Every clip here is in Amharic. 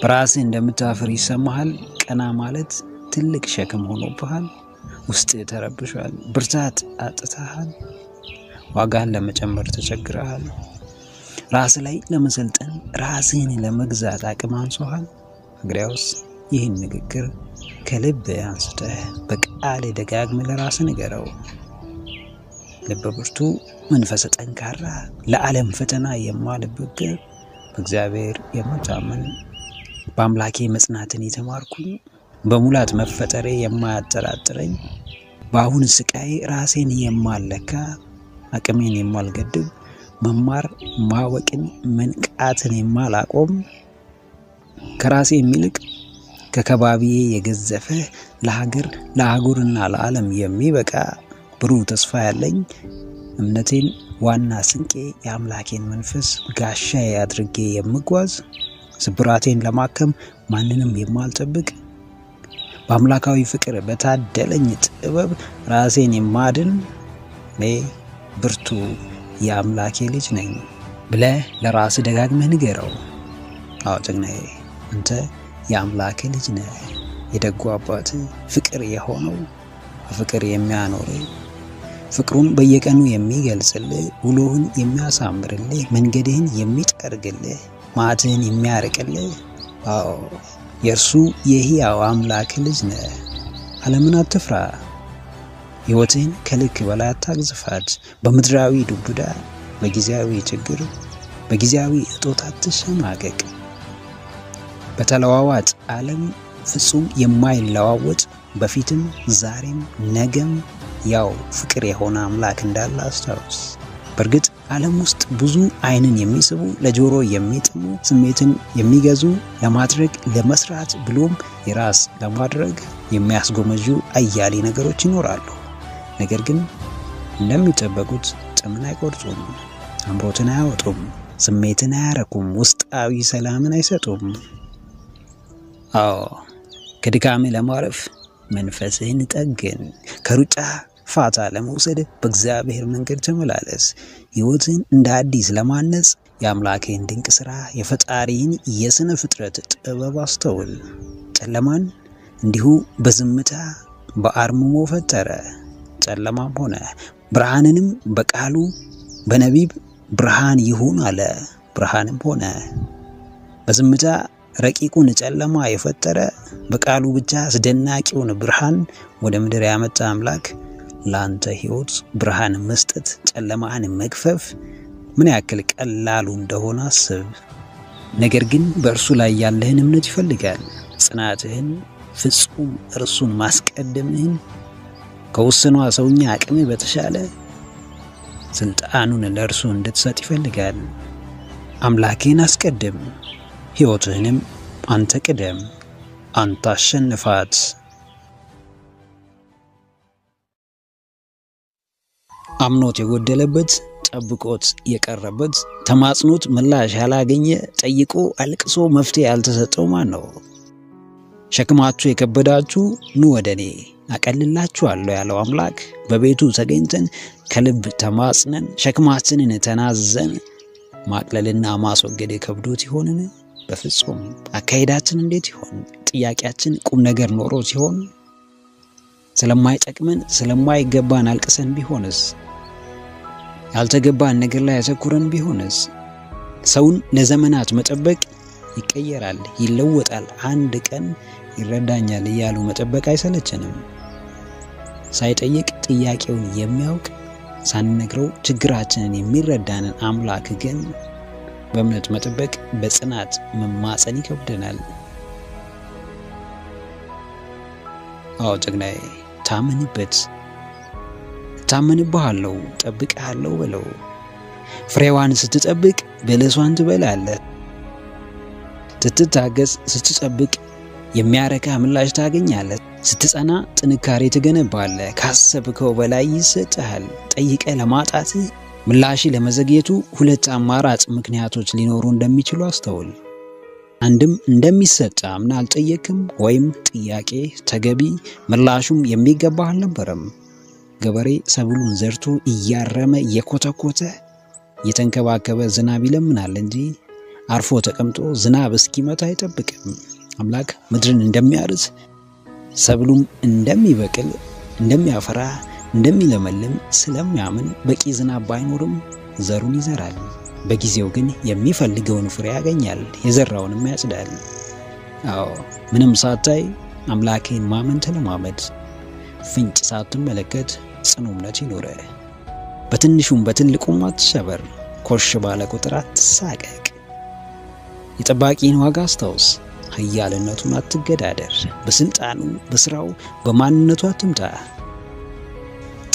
በራስህ እንደምታፍር ይሰማሃል። ቀና ማለት ትልቅ ሸክም ሆኖብሃል። ውስጥ ተረብሿል። ብርታት አጥተሃል። ዋጋን ለመጨመር ተቸግረሃል። ራስ ላይ ለመሰልጠን ራስህን ለመግዛት አቅም አንሶሃል። እንግዲያውስ ይህን ንግግር ከልብ አንስተህ በቃል ደጋግመህ ለራስህ ንገረው። ልበ ብርቱ፣ መንፈሰ ጠንካራ፣ ለዓለም ፈተና የማልበገር፣ በእግዚአብሔር የምታመን፣ በአምላኬ መጽናትን የተማርኩኝ፣ በሙላት መፈጠሬ የማያጠራጥረኝ፣ በአሁን ስቃይ ራሴን የማለካ፣ አቅሜን የማልገድብ፣ መማር ማወቅን መንቃትን የማላቆም፣ ከራሴ የሚልቅ ከከባቢዬ የገዘፈ፣ ለሀገር ለአህጉርና ለዓለም የሚበቃ ብሩህ ተስፋ ያለኝ፣ እምነቴን ዋና ስንቄ የአምላኬን መንፈስ ጋሻዬ አድርጌ የምጓዝ፣ ስብራቴን ለማከም ማንንም የማልጠብቅ፣ በአምላካዊ ፍቅር በታደለኝ ጥበብ ራሴን የማድን እኔ ብርቱ የአምላኬ ልጅ ነኝ ብለህ ለራስህ ደጋግመህ ንገረው። አዎ ጀግናዬ፣ አንተ የአምላኬ ልጅ ነህ። የደጉ አባት ፍቅር የሆነው በፍቅር የሚያኖር፣ ፍቅሩን በየቀኑ የሚገልጽልህ፣ ውሎህን የሚያሳምርልህ፣ መንገድህን የሚጠርግልህ፣ ማዕትህን የሚያርቅልህ፣ አዎ የእርሱ የሕያው አምላክ ልጅ ነህ። ዓለምን አትፍራ። ሕይወትህን ከልክ በላይ አታግዝፋት። በምድራዊ ዱብዳ፣ በጊዜያዊ ችግር፣ በጊዜያዊ እጦት አትሸማቀቅ። በተለዋዋጭ ዓለም ፍጹም የማይለዋወጥ በፊትም ዛሬም ነገም ያው ፍቅር የሆነ አምላክ እንዳለ አስታውስ። በእርግጥ ዓለም ውስጥ ብዙ ዓይንን የሚስቡ፣ ለጆሮ የሚጥሙ፣ ስሜትን የሚገዙ፣ ለማድረግ ለመስራት ብሎም የራስ ለማድረግ የሚያስጎመዡ አያሌ ነገሮች ይኖራሉ። ነገር ግን እንደሚጠበቁት ጥምን አይቆርጡም፣ አምሮትን አያወጡም፣ ስሜትን አያረኩም፣ ውስጣዊ ሰላምን አይሰጡም። አዎ ከድካምህ ለማረፍ መንፈስህን ጠግን። ከሩጫ ፋታ ለመውሰድ በእግዚአብሔር መንገድ ተመላለስ። ሕይወትን እንደ አዲስ ለማነጽ የአምላክህን ድንቅ ሥራ፣ የፈጣሪን የሥነ ፍጥረት ጥበብ አስተውል። ጨለማን እንዲሁ በዝምታ በአርምሞ ፈጠረ። ጨለማም ሆነ፣ ብርሃንንም በቃሉ በነቢብ ብርሃን ይሁን አለ። ብርሃንም ሆነ። በዝምታ ረቂቁን ጨለማ የፈጠረ፣ በቃሉ ብቻ አስደናቂውን ብርሃን ወደ ምድር ያመጣ አምላክ ላንተ ሕይወት ብርሃን መስጠት፣ ጨለማህን መግፈፍ ምን ያክል ቀላሉ እንደሆነ አስብ። ነገር ግን በእርሱ ላይ ያለህን እምነት ይፈልጋል። ጽናትህን፣ ፍጹም እርሱን ማስቀደምህን፣ ከውስኗ ሰውኛ አቅም በተሻለ ስልጣኑን ለእርሱ እንድትሰጥ ይፈልጋል። አምላክህን አስቀድም፣ ሕይወትህንም አንተ ቅደም፣ አንተ አሸንፋት። አምኖት የጎደለበት፣ ጠብቆት የቀረበት፣ ተማጽኖት ምላሽ ያላገኘ፣ ጠይቆ አልቅሶ መፍትሄ ያልተሰጠው ማን ነው? ሸክማችሁ የከበዳችሁ ኑ ወደ እኔ አቀልላችኋለሁ ያለው አምላክ በቤቱ ተገኝተን ከልብ ተማጽነን ሸክማችንን ተናዘን ማቅለልና ማስወገድ ከብዶት ይሆንን? በፍጹም። አካሄዳችን እንዴት ይሆን? ጥያቄያችን ቁም ነገር ኖሮ ሲሆን ስለማይጠቅመን ስለማይገባን አልቅሰን ቢሆንስ? ያልተገባን ነገር ላይ ያተኩረን ቢሆንስ? ሰውን ለዘመናት መጠበቅ ይቀየራል፣ ይለወጣል፣ አንድ ቀን ይረዳኛል እያሉ መጠበቅ አይሰለችንም? ሳይጠይቅ ጥያቄውን የሚያውቅ ሳንነግረው ችግራችንን የሚረዳንን አምላክ ግን በእምነት መጠበቅ በጽናት መማጸን ይከብደናል። አዎ ጀግናዬ፣ ታመንበት። ታመንብሃለሁ፣ ጠብቅሃለሁ በለው። ፍሬዋን ስትጠብቅ በለሷን ትበላለህ። ስትታገስ ስትጠብቅ የሚያረካ ምላሽ ታገኛለህ። ስትጸና ጥንካሬ ትገነባለህ። ካሰብከው በላይ ይሰጥሃል። ጠይቀ ለማጣት ምላሽ ለመዘግየቱ ሁለት አማራጭ ምክንያቶች ሊኖሩ እንደሚችሉ አስተውል። አንድም እንደሚሰጥ አምና አልጠየቅም፣ ወይም ጥያቄ ተገቢ ምላሹም የሚገባህ አልነበረም። ገበሬ ሰብሉን ዘርቶ እያረመ እየኮተኮተ እየተንከባከበ ዝናብ ይለምናል እንጂ አርፎ ተቀምጦ ዝናብ እስኪመታ አይጠብቅም። አምላክ ምድርን እንደሚያርስ ሰብሉም እንደሚበቅል እንደሚያፈራ እንደሚለመልም ስለሚያምን በቂ ዝናብ ባይኖርም ዘሩን ይዘራል። በጊዜው ግን የሚፈልገውን ፍሬ ያገኛል፣ የዘራውንም ያጭዳል። አዎ ምንም ሳታይ አምላክህን ማመን ተለማመድ። ፍንጭ ሳትመለከት ጽኑ እምነት ይኖረ። በትንሹም በትልቁም አትሸበር። ኮሽ ባለ ቁጥር አትሳቀቅ። የጠባቂን ዋጋ አስታውስ። ኃያልነቱን አትገዳደር። በስልጣኑ፣ በስራው፣ በማንነቱ አትምጣ።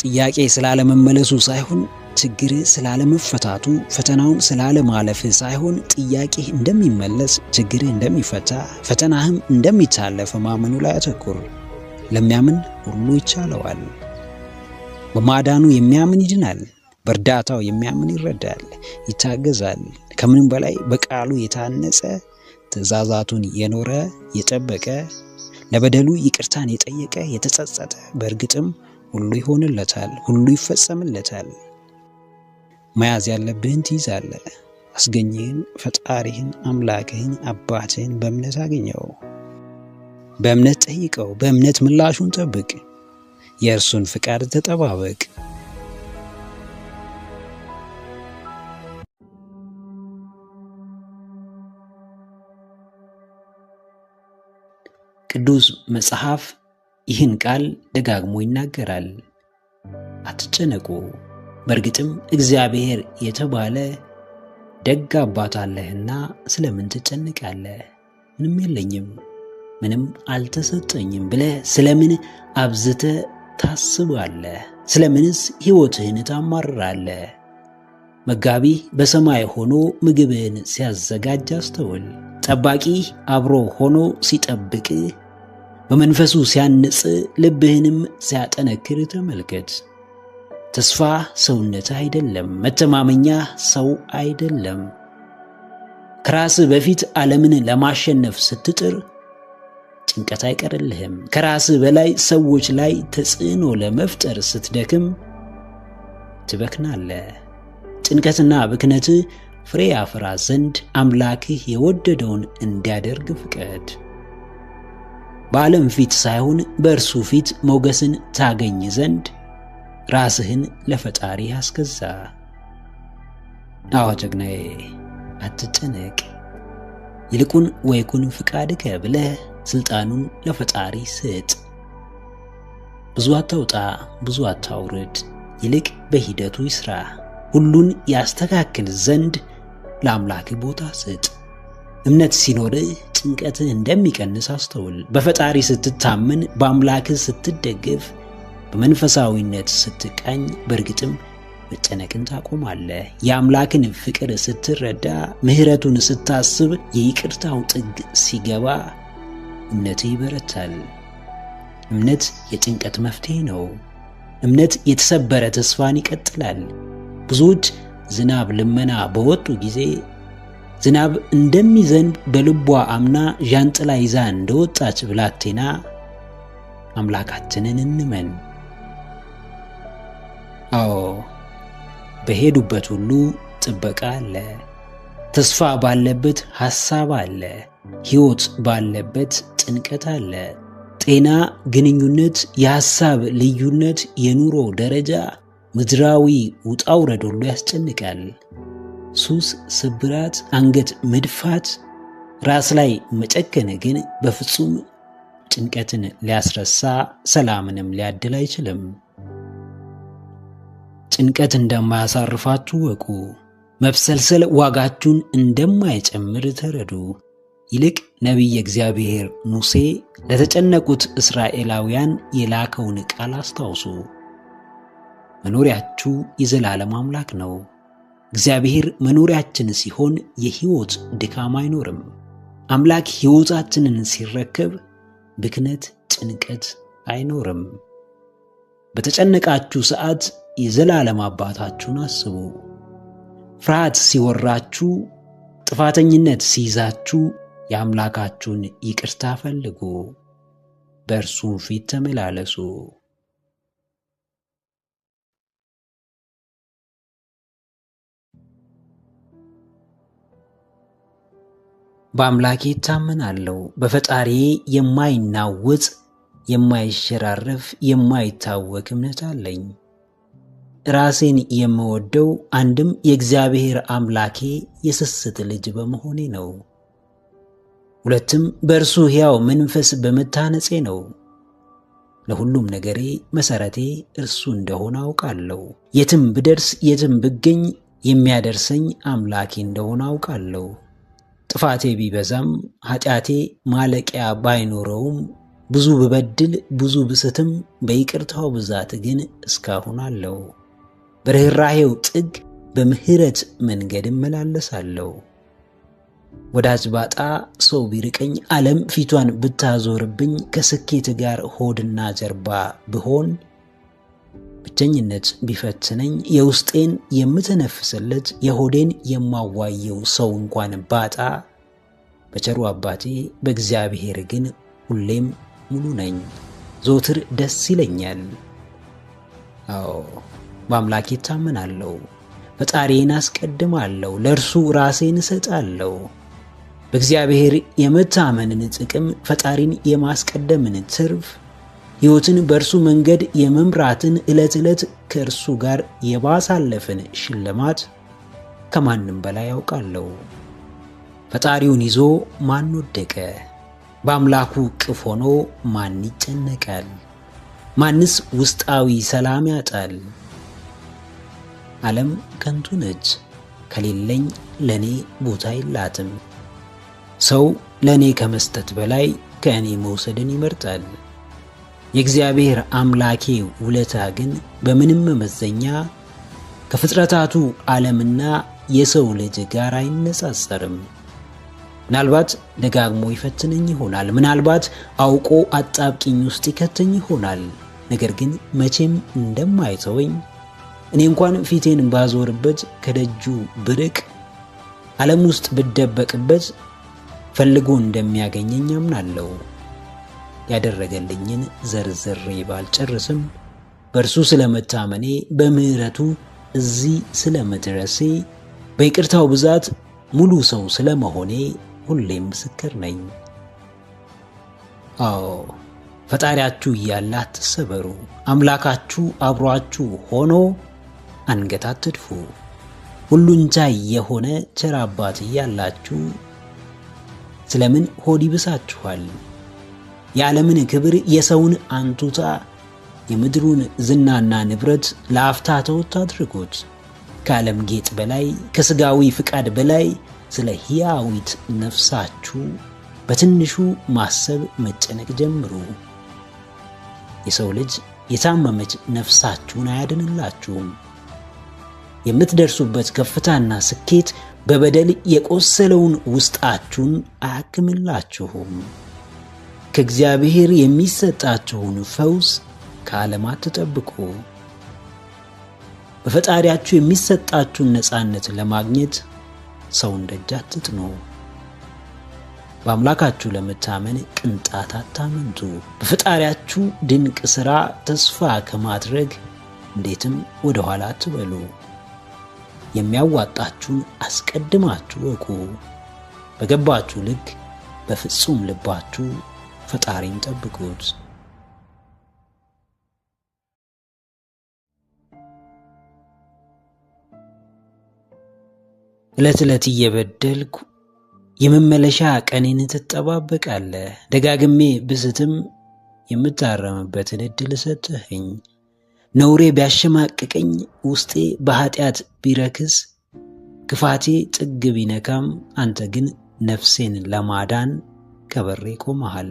ጥያቄ ስላለመመለሱ ሳይሆን ችግር ስላለመፈታቱ፣ ፈተናውን ስላለማለፍ ሳይሆን ጥያቄህ እንደሚመለስ፣ ችግርህ እንደሚፈታ፣ ፈተናህም እንደሚታለፍ ማመኑ ላይ አተኩር። ለሚያምን ሁሉ ይቻለዋል። በማዳኑ የሚያምን ይድናል። በእርዳታው የሚያምን ይረዳል፣ ይታገዛል። ከምንም በላይ በቃሉ የታነጸ ትእዛዛቱን የኖረ የጠበቀ ለበደሉ ይቅርታን የጠየቀ የተጸጸተ በእርግጥም ሁሉ ይሆንለታል፣ ሁሉ ይፈጸምለታል። መያዝ ያለብህን ትይዛለህ። አስገኝህን፣ ፈጣሪህን፣ አምላክህን፣ አባትህን በእምነት አገኘው። በእምነት ጠይቀው፣ በእምነት ምላሹን ጠብቅ። የእርሱን ፍቃድ ተጠባበቅ። ቅዱስ መጽሐፍ ይህን ቃል ደጋግሞ ይናገራል። አትጨነቁ፣ በእርግጥም እግዚአብሔር የተባለ ደግ አባት አለህና ስለምን ትጨነቃለህ? ምንም የለኝም፣ ምንም አልተሰጠኝም ብለህ ስለምን አብዝተህ ታስባለህ? ስለምንስ ሕይወትህን ታማርራለህ? መጋቢህ በሰማይ ሆኖ ምግብህን ሲያዘጋጅ አስተውል። ጠባቂህ አብሮ ሆኖ ሲጠብቅህ፣ በመንፈሱ ሲያንጽ፣ ልብህንም ሲያጠነክር ተመልከት። ተስፋ ሰውነትህ አይደለም፣ መተማመኛ ሰው አይደለም። ከራስህ በፊት ዓለምን ለማሸነፍ ስትጥር ጭንቀት አይቀርልህም። ከራስህ በላይ ሰዎች ላይ ተጽዕኖ ለመፍጠር ስትደክም ትበክናለህ። ጭንቀትና ብክነትህ ፍሬ ያፈራ ዘንድ አምላክህ የወደደውን እንዲያደርግ ፍቀድ። በዓለም ፊት ሳይሆን በእርሱ ፊት ሞገስን ታገኝ ዘንድ ራስህን ለፈጣሪ አስገዛ። አዎ ጀግናዬ፣ አትጨነቅ። ይልቁን ወይኩን ፍቃድከ ብለህ ስልጣኑን ለፈጣሪ ስጥ። ብዙ አታውጣ፣ ብዙ አታውርድ። ይልቅ በሂደቱ ይስራ። ሁሉን ያስተካክል ዘንድ ለአምላክ ቦታ ስጥ። እምነት ሲኖርህ ጭንቀትህ እንደሚቀንስ አስተውል። በፈጣሪ ስትታመን፣ በአምላክህ ስትደገፍ፣ በመንፈሳዊነት ስትቃኝ በእርግጥም መጨነቅን ታቆማለህ። የአምላክን ፍቅር ስትረዳ፣ ምሕረቱን ስታስብ፣ የይቅርታው ጥግ ሲገባ እምነትህ ይበረታል። እምነት የጭንቀት መፍትሄ ነው። እምነት የተሰበረ ተስፋን ይቀጥላል። ብዙዎች ዝናብ ልመና በወጡ ጊዜ ዝናብ እንደሚዘንብ በልቧ አምና ዣንጥላ ይዛ እንደወጣች ብላቴና አምላካችንን እንመን። አዎ በሄዱበት ሁሉ ጥበቃ አለ። ተስፋ ባለበት ሐሳብ አለ። ሕይወት ባለበት ጭንቀት አለ። ጤና፣ ግንኙነት፣ የሐሳብ ልዩነት፣ የኑሮ ደረጃ፣ ምድራዊ ውጣውረድ ሁሉ ያስጨንቃል። ሱስ፣ ስብራት፣ አንገት መድፋት፣ ራስ ላይ መጨከን ግን በፍጹም ጭንቀትን ሊያስረሳ ሰላምንም ሊያድል አይችልም። ጭንቀት እንደማያሳርፋችሁ ወቁ። መብሰልሰል ዋጋችሁን እንደማይጨምር ተረዱ። ይልቅ ነቢየ እግዚአብሔር ሙሴ ለተጨነቁት እስራኤላውያን የላከውን ቃል አስታውሱ። መኖሪያችሁ የዘላለም አምላክ ነው። እግዚአብሔር መኖሪያችን ሲሆን የሕይወት ድካም አይኖርም። አምላክ ሕይወታችንን ሲረከብ ብክነት፣ ጭንቀት አይኖርም። በተጨነቃችሁ ሰዓት የዘላለም አባታችሁን አስቡ። ፍርሃት ሲወራችሁ፣ ጥፋተኝነት ሲይዛችሁ የአምላካችሁን ይቅርታ ፈልጉ። በእርሱ ፊት ተመላለሱ። በአምላኬ እታመናለሁ። በፈጣሪዬ የማይናወጥ የማይሸራረፍ የማይታወክ እምነት አለኝ። ራሴን የምወደው አንድም የእግዚአብሔር አምላኬ የስስት ልጅ በመሆኔ ነው። ሁለትም በእርሱ ሕያው መንፈስ በመታነጼ ነው። ለሁሉም ነገሬ መሰረቴ እርሱ እንደሆነ አውቃለሁ። የትም ብደርስ የትም ብገኝ የሚያደርሰኝ አምላኬ እንደሆነ አውቃለሁ። ጥፋቴ ቢበዛም ኃጢአቴ ማለቂያ ባይኖረውም ብዙ ብበድል ብዙ ብስትም በይቅርታው ብዛት ግን እስካሁን አለው። በርህራሄው ጥግ በምህረት መንገድ እመላለሳለሁ። ወዳጅ ባጣ ሰው ቢርቀኝ ዓለም ፊቷን ብታዞርብኝ ከስኬት ጋር ሆድና ጀርባ ብሆን ብቸኝነት ቢፈትነኝ የውስጤን የምተነፍስለት የሆዴን የማዋየው ሰው እንኳን ባጣ በቸሩ አባቴ በእግዚአብሔር ግን ሁሌም ሙሉ ነኝ። ዘወትር ደስ ይለኛል። አዎ በአምላኬ እታመናለሁ። ፈጣሪዬን አስቀድማለሁ። ለእርሱ ራሴን እሰጣለሁ። በእግዚአብሔር የመታመንን ጥቅም፣ ፈጣሪን የማስቀደምን ትርፍ፣ ሕይወትን በእርሱ መንገድ የመምራትን ዕለት ዕለት ከእርሱ ጋር የማሳለፍን ሽልማት ከማንም በላይ ያውቃለሁ። ፈጣሪውን ይዞ ማን ወደቀ? በአምላኩ ቅፍ ሆኖ ማን ይጨነቃል? ማንስ ውስጣዊ ሰላም ያጣል? ዓለም ከንቱ ነች፣ ከሌለኝ ለኔ ቦታ የላትም። ሰው ለኔ ከመስጠት በላይ ከእኔ መውሰድን ይመርጣል። የእግዚአብሔር አምላኬ ውለታ ግን በምንም መመዘኛ ከፍጥረታቱ ዓለምና የሰው ልጅ ጋር አይነጻጸርም። ምናልባት ደጋግሞ ይፈትነኝ ይሆናል። ምናልባት አውቆ አጣብቂኝ ውስጥ ይከተኝ ይሆናል። ነገር ግን መቼም እንደማይተወኝ እኔ እንኳን ፊቴን ባዞርበት ከደጁ ብርቅ ዓለም ውስጥ ብደበቅበት ፈልጎ እንደሚያገኘኝ አምናለሁ። ያደረገልኝን ዘርዝሬ ባልጨርስም በእርሱ ስለመታመኔ በምህረቱ እዚህ ስለመድረሴ በይቅርታው ብዛት ሙሉ ሰው ስለመሆኔ ሁሌም ምስክር ነኝ። አዎ ፈጣሪያችሁ እያለ አትሰበሩ። አምላካችሁ አብሯችሁ ሆኖ አንገት አትድፉ። ሁሉን ቻይ የሆነ ቸር አባት እያላችሁ ስለምን ሆድ ይብሳችኋል? የዓለምን ክብር፣ የሰውን አንቱታ፣ የምድሩን ዝናና ንብረት ለአፍታ ተወት አድርጉት። ከዓለም ጌጥ በላይ ከሥጋዊ ፍቃድ በላይ ስለ ሕያዊት ነፍሳችሁ በትንሹ ማሰብ መጨነቅ ጀምሩ። የሰው ልጅ የታመመች ነፍሳችሁን አያድንላችሁም። የምትደርሱበት ከፍታና ስኬት በበደል የቆሰለውን ውስጣችሁን አያክምላችሁም። ከእግዚአብሔር የሚሰጣችሁን ፈውስ ከዓለም አትጠብቁ። በፈጣሪያችሁ የሚሰጣችሁን ነፃነት ለማግኘት ሰውን ደጅ አትጥኑ። በአምላካችሁ ለመታመን ቅንጣት አታመንቱ። በፈጣሪያችሁ ድንቅ ሥራ ተስፋ ከማድረግ እንዴትም ወደ ኋላ አትበሉ። የሚያዋጣችሁን አስቀድማችሁ ወቁ። በገባችሁ ልክ በፍጹም ልባችሁ ፈጣሪን ጠብቁት። ዕለት ዕለት እየበደልኩ የመመለሻ ቀኔን ትጠባበቃለህ። ደጋግሜ ብስትም የምታረምበትን ዕድል ሰጠኸኝ። ነውሬ ቢያሸማቅቀኝ ውስጤ በኃጢአት ቢረክስ ክፋቴ ጥግ ቢነካም አንተ ግን ነፍሴን ለማዳን ከበሬ ቆመሃል።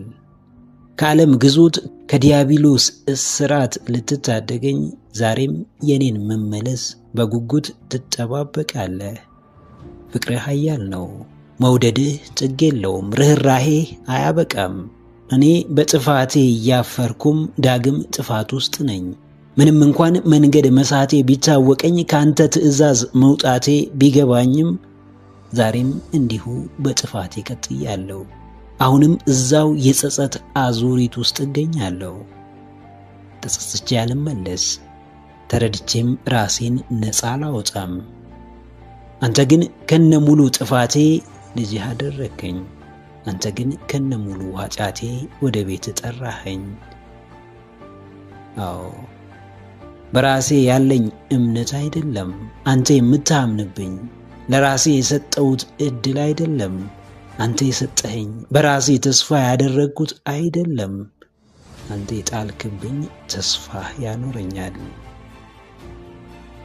ከዓለም ግዞት ከዲያብሎስ እስራት ልትታደገኝ ዛሬም የኔን መመለስ በጉጉት ትጠባበቃለህ። ፍቅርህ ኃያል ነው። መውደድህ ጥግ የለውም። ርህራሄህ አያበቃም። እኔ በጥፋቴ እያፈርኩም ዳግም ጥፋት ውስጥ ነኝ። ምንም እንኳን መንገድ መሳቴ ቢታወቀኝ ካንተ ትእዛዝ መውጣቴ ቢገባኝም ዛሬም እንዲሁ በጥፋቴ ቀጥያለሁ። አሁንም እዛው የጸጸት አዙሪት ውስጥ እገኛለሁ። ተጸጽቼ አልመለስ፣ ተረድቼም ራሴን ነፃ አላወጣም። አንተ ግን ከነሙሉ ጥፋቴ ልጅህ አደረከኝ። አንተ ግን ከነሙሉ ኃጢአቴ ወደ ቤት ጠራኸኝ። አዎ በራሴ ያለኝ እምነት አይደለም አንተ የምታምንብኝ፣ ለራሴ የሰጠሁት እድል አይደለም አንተ የሰጠኸኝ፣ በራሴ ተስፋ ያደረግኩት አይደለም አንተ የጣልክብኝ ተስፋ ያኖረኛል።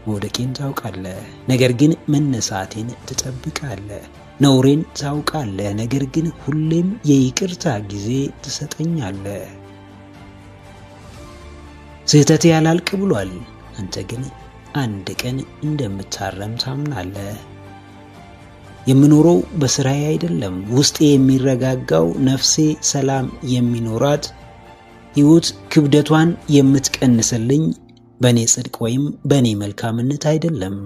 መውደቄን ታውቃለህ፣ ነገር ግን መነሳቴን ትጠብቃለህ። ነውሬን ታውቃለህ፣ ነገር ግን ሁሌም የይቅርታ ጊዜ ትሰጠኛለህ። ስህተቴ ያላልቅ ብሏል፣ አንተ ግን አንድ ቀን እንደምታረም ታምናለህ። የምኖረው በስራዬ አይደለም፣ ውስጤ የሚረጋጋው ነፍሴ ሰላም የሚኖራት ሕይወት ክብደቷን የምትቀንስልኝ በእኔ ጽድቅ ወይም በእኔ መልካምነት አይደለም።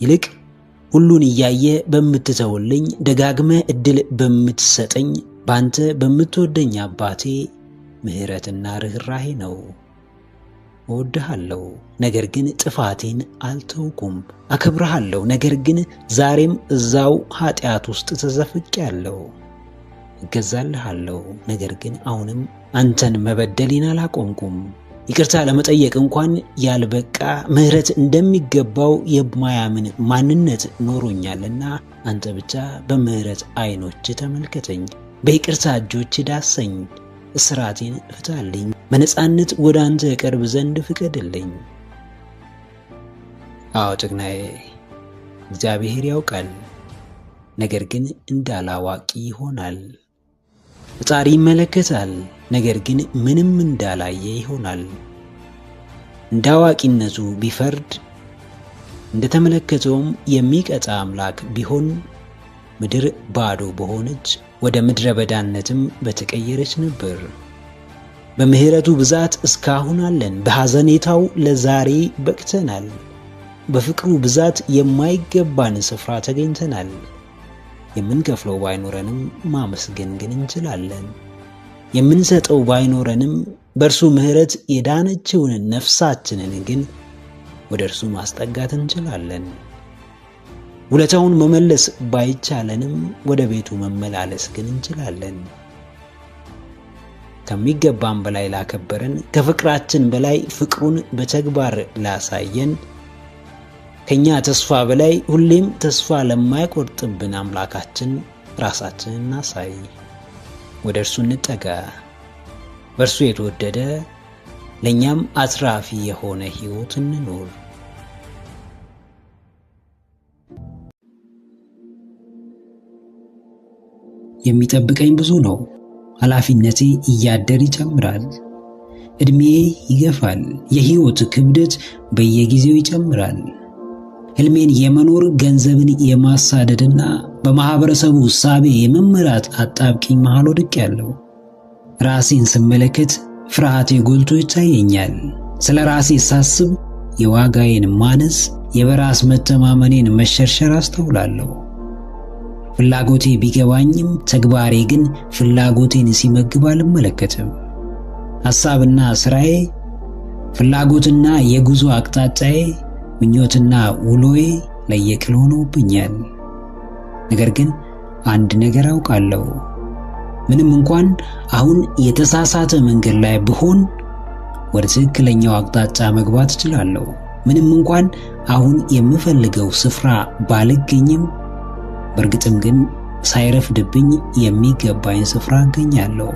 ይልቅ ሁሉን እያየ በምትተውልኝ ደጋግመህ እድል በምትሰጠኝ ባንተ በምትወደኝ አባቴ ምሕረትና ርኅራኄ ነው። እወድሃለሁ፣ ነገር ግን ጥፋቴን አልተውኩም። አከብርሃለሁ፣ ነገር ግን ዛሬም እዛው ኃጢአት ውስጥ ተዘፍቄያለሁ። እገዛልሃለሁ፣ ነገር ግን አሁንም አንተን መበደሌን አላቆምኩም። ይቅርታ ለመጠየቅ እንኳን ያልበቃ ምሕረት እንደሚገባው የማያምን ማንነት ኖሮኛልና አንተ ብቻ በምሕረት ዓይኖች ተመልከተኝ፣ በይቅርታ እጆች ዳሰኝ፣ እስራቴን ፍታልኝ፣ በነጻነት ወደ አንተ እቀርብ ዘንድ ፍቀድልኝ። አዎ ጀግናዬ፣ እግዚአብሔር ያውቃል፣ ነገር ግን እንዳላዋቂ ይሆናል። ፈጣሪ ይመለከታል፣ ነገር ግን ምንም እንዳላየ ይሆናል። እንደ አዋቂነቱ ቢፈርድ እንደተመለከተውም የሚቀጣ አምላክ ቢሆን ምድር ባዶ በሆነች ወደ ምድረ በዳነትም በተቀየረች ነበር። በምሕረቱ ብዛት እስካሁን አለን፣ በሐዘኔታው ለዛሬ በቅተናል። በፍቅሩ ብዛት የማይገባን ስፍራ ተገኝተናል። የምንከፍለው ባይኖረንም ማመስገን ግን እንችላለን። የምንሰጠው ባይኖረንም በእርሱ ምሕረት የዳነችውን ነፍሳችንን ግን ወደ እርሱ ማስጠጋት እንችላለን። ውለታውን መመለስ ባይቻለንም ወደ ቤቱ መመላለስ ግን እንችላለን። ከሚገባን በላይ ላከበረን፣ ከፍቅራችን በላይ ፍቅሩን በተግባር ላሳየን፣ ከኛ ተስፋ በላይ ሁሌም ተስፋ ለማይቆርጥብን አምላካችን ራሳችንን እናሳይ። ወደ እርሱ እንጠጋ። በእርሱ የተወደደ ለእኛም አትራፊ የሆነ ሕይወት እንኖር። የሚጠብቀኝ ብዙ ነው። ኃላፊነቴ እያደር ይጨምራል። ዕድሜዬ ይገፋል። የሕይወት ክብደት በየጊዜው ይጨምራል። ሕልሜን የመኖር ገንዘብን የማሳደድና በማህበረሰቡ እሳቤ የመመራት አጣብቂኝ መሃል ወድቄያለሁ። ራሴን ስመለከት ፍርሃቴ ጎልቶ ይታየኛል። ስለ ራሴ ሳስብ የዋጋዬን ማነስ፣ የበራስ መተማመኔን መሸርሸር አስተውላለሁ። ፍላጎቴ ቢገባኝም ተግባሬ ግን ፍላጎቴን ሲመግብ አልመለከትም። ሐሳብና ስራዬ፣ ፍላጎትና የጉዞ አቅጣጫዬ፣ ምኞትና ውሎዬ ለየቅል ሆነውብኛል። ነገር ግን አንድ ነገር አውቃለሁ። ምንም እንኳን አሁን የተሳሳተ መንገድ ላይ ብሆን ወደ ትክክለኛው አቅጣጫ መግባት እችላለሁ። ምንም እንኳን አሁን የምፈልገው ስፍራ ባልገኝም በእርግጥም ግን ሳይረፍድብኝ የሚገባኝ ስፍራ አገኛለሁ።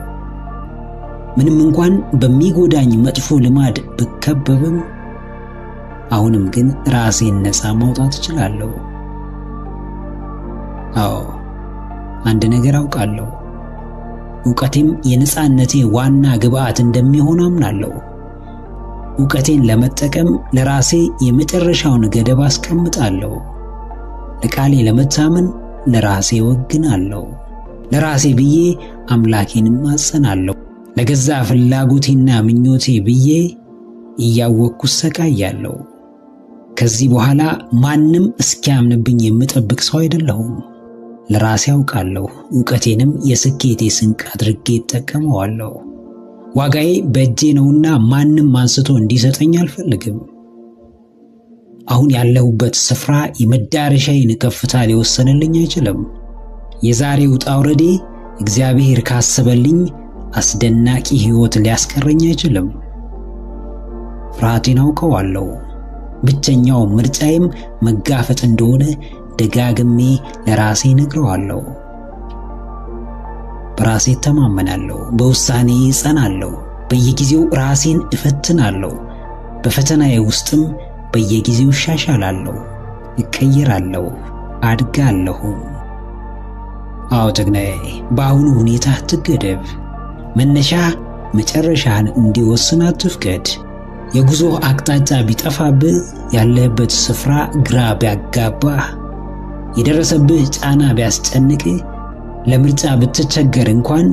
ምንም እንኳን በሚጎዳኝ መጥፎ ልማድ ብከበብም አሁንም ግን ራሴን ነፃ ማውጣት እችላለሁ። አዎ አንድ ነገር አውቃለሁ። ዕውቀቴም የነፃነቴ ዋና ግብዓት እንደሚሆን አምናለሁ። ዕውቀቴን ለመጠቀም ለራሴ የመጨረሻውን ገደብ አስቀምጣለሁ። ለቃሌ ለመታመን ለራሴ ወግናለሁ። ለራሴ ብዬ አምላኬን ማጸናለሁ። ለገዛ ፍላጎቴና ምኞቴ ብዬ እያወቅኩ ሰቃያለሁ። ከዚህ በኋላ ማንም እስኪያምንብኝ የምጠብቅ ሰው አይደለሁም። ለራሴ አውቃለሁ። ዕውቀቴንም የስኬቴ ስንቅ አድርጌ እጠቀመዋለሁ። ዋጋዬ በእጄ ነውና ማንም አንስቶ እንዲሰጠኝ አልፈልግም። አሁን ያለሁበት ስፍራ የመዳረሻዬን ከፍታ ሊወሰንልኝ አይችልም። የዛሬው ጣውረዴ እግዚአብሔር ካሰበልኝ አስደናቂ ሕይወት ሊያስቀረኝ አይችልም። ፍርሃቴን አውቀዋለሁ። ብቸኛው ምርጫዬም መጋፈጥ እንደሆነ ደጋግሜ ለራሴ ነግረዋለሁ። በራሴ ተማመናለሁ፣ በውሳኔ ጸናለሁ፣ በየጊዜው ራሴን እፈትናለሁ። በፈተናዬ ውስጥም በየጊዜው እሻሻላለሁ፣ እቀየራለሁ፣ አድጋለሁ። አዎ ጀግናዬ፣ በአሁኑ ሁኔታ አትገደብ። መነሻ መጨረሻን እንዲወስን አትፍቀድ። የጉዞ አቅጣጫ ቢጠፋብህ፣ ያለህበት ስፍራ ግራ ቢያጋባህ፣ የደረሰብህ ጫና ቢያስጨንቅህ፣ ለምርጫ ብትቸገር እንኳን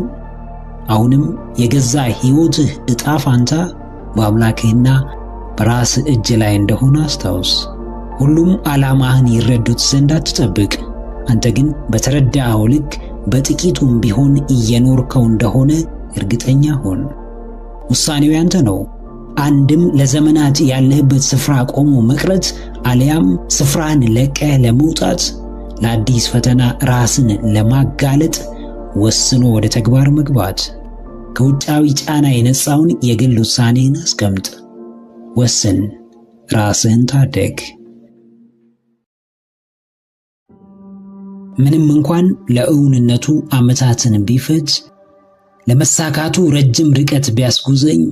አሁንም የገዛ ሕይወትህ ዕጣ ፋንታ በአምላክህና በራስ እጅ ላይ እንደሆነ አስታውስ። ሁሉም ዓላማህን ይረዱት ዘንድ አትጠብቅ። አንተ ግን በተረዳኸው ልክ በጥቂቱም ቢሆን እየኖርከው እንደሆነ እርግጠኛ ሁን። ውሳኔው ያንተ ነው። አንድም ለዘመናት ያለህበት ስፍራ ቆሞ መቅረት፣ አሊያም ስፍራን ለቀህ ለመውጣት፣ ለአዲስ ፈተና ራስን ለማጋለጥ ወስኖ ወደ ተግባር መግባት። ከውጫዊ ጫና የነጻውን የግል ውሳኔን አስቀምጥ። ወስን፣ ራስህን ታደግ። ምንም እንኳን ለእውነቱ ዓመታትን ቢፈጅ፣ ለመሳካቱ ረጅም ርቀት ቢያስጉዘኝ፣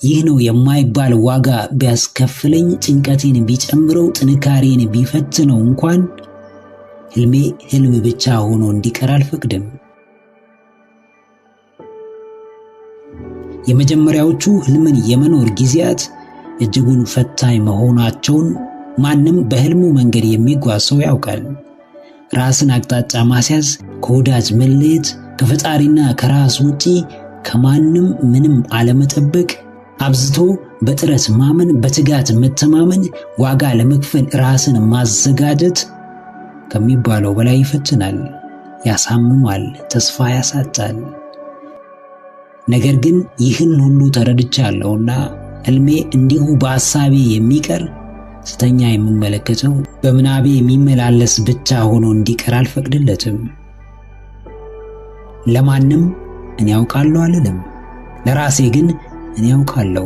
ይህ ነው የማይባል ዋጋ ቢያስከፍለኝ፣ ጭንቀቴን ቢጨምረው፣ ጥንካሬን ቢፈትነው እንኳን ህልሜ ህልም ብቻ ሆኖ እንዲቀር አልፈቅድም። የመጀመሪያዎቹ ህልምን የመኖር ጊዜያት እጅጉን ፈታኝ መሆናቸውን ማንም በህልሙ መንገድ የሚጓዝ ሰው ያውቃል። ራስን አቅጣጫ ማስያዝ፣ ከወዳጅ መለየት፣ ከፈጣሪና ከራስ ውጪ ከማንም ምንም አለመጠበቅ፣ አብዝቶ በጥረት ማመን፣ በትጋት መተማመን፣ ዋጋ ለመክፈል ራስን ማዘጋጀት ከሚባለው በላይ ይፈትናል፣ ያሳምማል፣ ተስፋ ያሳጣል። ነገር ግን ይህን ሁሉ ተረድቻለሁና ህልሜ እንዲሁ በሐሳቤ የሚቀር ስተኛ የምመለከተው በምናቤ የሚመላለስ ብቻ ሆኖ እንዲቀር አልፈቅድለትም። ለማንም እኔ ያውቃለሁ አልልም፣ ለራሴ ግን እኔ ያውቃለሁ።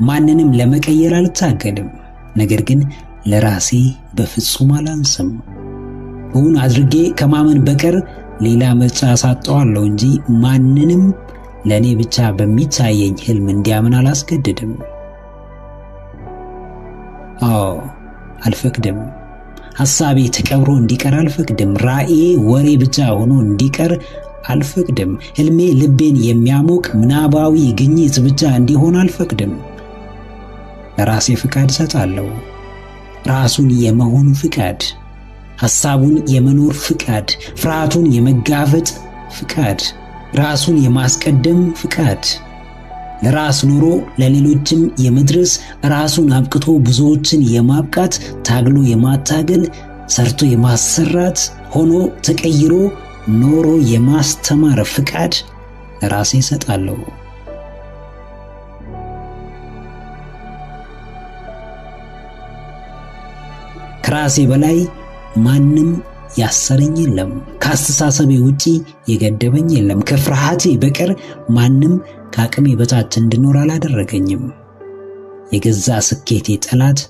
ማንንም ለመቀየር አልታገልም፣ ነገር ግን ለራሴ በፍጹም አላንስም። እውን አድርጌ ከማመን በቀር ሌላ ምርጫ ሳጣዋለሁ እንጂ ማንንም ለኔ ብቻ በሚታየኝ ህልም እንዲያምን አላስገድድም። አልፈቅድም። ሐሳቤ ተቀብሮ እንዲቀር አልፈቅድም። ራእዬ ወሬ ብቻ ሆኖ እንዲቀር አልፈቅድም። ህልሜ ልቤን የሚያሞቅ ምናባዊ ግኝት ብቻ እንዲሆን አልፈቅድም። ለራሴ ፍቃድ ሰጣለሁ። ራሱን የመሆን ፍቃድ፣ ሐሳቡን የመኖር ፍቃድ፣ ፍርሃቱን የመጋፈጥ ፍቃድ፣ ራሱን የማስቀደም ፍቃድ፣ ለራስ ኑሮ ለሌሎችም የመድረስ፣ ራሱን አብቅቶ ብዙዎችን የማብቃት፣ ታግሎ የማታገል፣ ሰርቶ የማሰራት፣ ሆኖ ተቀይሮ ኖሮ የማስተማር ፍቃድ ለራሴ ሰጣለሁ። ከራሴ በላይ ማንም ያሰረኝ የለም። ከአስተሳሰቤ ውጪ የገደበኝ የለም። ከፍርሃቴ በቀር ማንም ከአቅሜ በታች እንድኖር አላደረገኝም። የገዛ ስኬቴ ጠላት